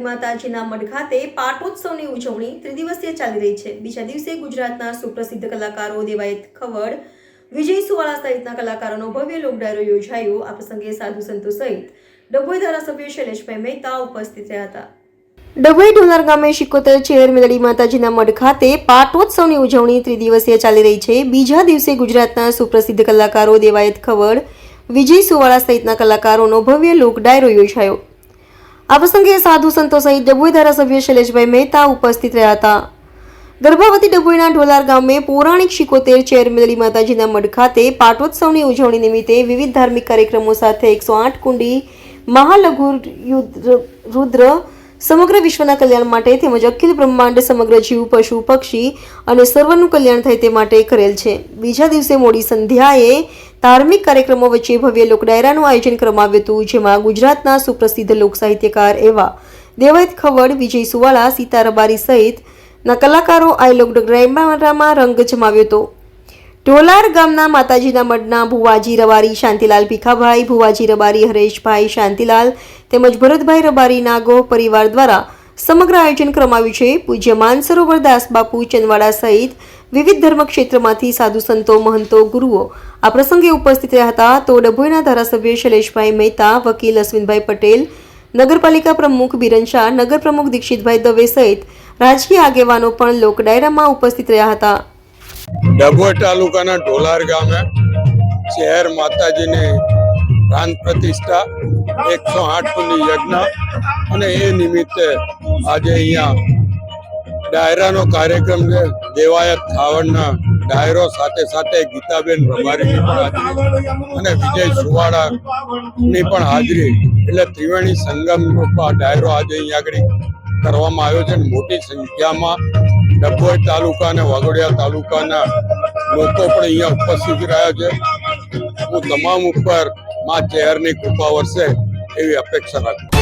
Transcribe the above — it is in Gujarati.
માતાજીના મઢ ખાતે પાટોત્સવની ઉજવણી ત્રિદિવસીય ચાલી રહી છે। બીજા દિવસે ગુજરાતના સુપ્રસિદ્ધ કલાકારો દેવાયત ખવડ, વિજય સુવાળા સહિતના કલાકારોનો ભવ્ય લોક ડાયરો યોજાયો। આ પ્રસંગે સાધુ સંતો સહિત ડભોઈ ધારાસભ્ય શૈલેષભાઈ મહેતા ઉપસ્થિત રહ્યા હતા। ડભોઈ ઢોલાર ગામે 76 ચેર મેલડી માતાજીના મઢ ખાતે પાટોત્સવની ઉજવણી ત્રિદિવસીય ચાલી રહી છે। બીજા દિવસે ગુજરાતના સુપ્રસિદ્ધ કલાકારો દેવાયત ખવડ, વિજય સુવાળા સહિતના કલાકારોનો ભવ્ય લોક ડાયરો યોજાયો। આ પ્રસંગે સાધુ સંતો સહિત ડભોઈ ધારાસભ્ય શૈલેષભાઈ મહેતા ઉપસ્થિત રહ્યા હતા। ગર્ભાવતી ડભોઈના ઢોલાર ગામે પૌરાણિક 76 ચેર મેલડી માતાજીના મઢ ખાતે પાટોત્સવની ઉજવણી નિમિત્તે વિવિધ ધાર્મિક કાર્યક્રમો સાથે 108 કુંડી મહાલઘુ રુદ્ર સમગ્ર વિશ્વના કલ્યાણ માટે તેમજ અખિલ બ્રહ્માંડ સમગ્ર જીવ, પશુ, પક્ષી અને સર્વનું કલ્યાણ થાય તે માટે કરેલ છે। બીજા દિવસે મોડી સંધ્યાએ ધાર્મિક કાર્યક્રમો વચ્ચે ભવ્ય લોક ડાયરાનું આયોજન કરવામાં આવ્યું હતું, જેમાં ગુજરાતના સુપ્રસિદ્ધ લોક સાહિત્યકાર એવા દેવાયત ખવડ, વિજય સુવાળા, સીતા રબારી સહિતના કલાકારો આ લોક ડાયરામાં રંગ જમાવ્યો હતો। ઢોલાર ગામના માતાજીના મઢના ભુવાજી રબારી શાંતિલાલ ભીખાભાઈ, ભુવાજી રબારી હરેશભાઈ શાંતિલાલ તેમજ ભરતભાઈ રબારી નાગો પરિવાર દ્વારા સમગ્ર આયોજન કરવામાં આવ્યું છે। પૂજ્ય માનસરોવર દાસ બાપુ ચંદવાડા સહિત વિવિધ ધર્મ ક્ષેત્રમાંથી સાધુ સંતો, મહંતો, ગુરુઓ આ પ્રસંગે ઉપસ્થિત રહ્યા હતા। તો ડભોઈના ધારાસભ્ય શૈલેષભાઈ મહેતા, વકીલ અશ્વિનભાઈ પટેલ, નગરપાલિકા પ્રમુખ બિરન શાહ, નગર પ્રમુખ દીક્ષિતભાઈ દવે સહિત રાજકીય આગેવાનો પણ લોક ડાયરામાં ઉપસ્થિત રહ્યા હતા। ડભોઈ તાલુકાના ઢોલાર ગામે શહેર માતાજીની પ્રાણ પ્રતિષ્ઠા 108 કુંડી યજ્ઞ અને એ નિમિત્તે આજે અહીંયા ડાયરાનો કાર્યક્રમ છે। દેવાયત ખાવડના ડાયરો સાથે સાથે ગીતાબેન રબારીની પણ હાજરી અને વિજય સુવાળાની પણ હાજરી એટલે ત્રિવેણી સંગમ ડાયરો આજે અહીંયા આગળ કરવામાં આવ્યો છે। મોટી સંખ્યામાં ડભોઈ તાલુકા અને વાઘોડિયા તાલુકાના લોકો પણ અહીંયા ઉપસ્થિત રહ્યા છે। હું તમામ ઉપર માં ચેરની કૃપા વરસે એવી અપેક્ષા રાખું।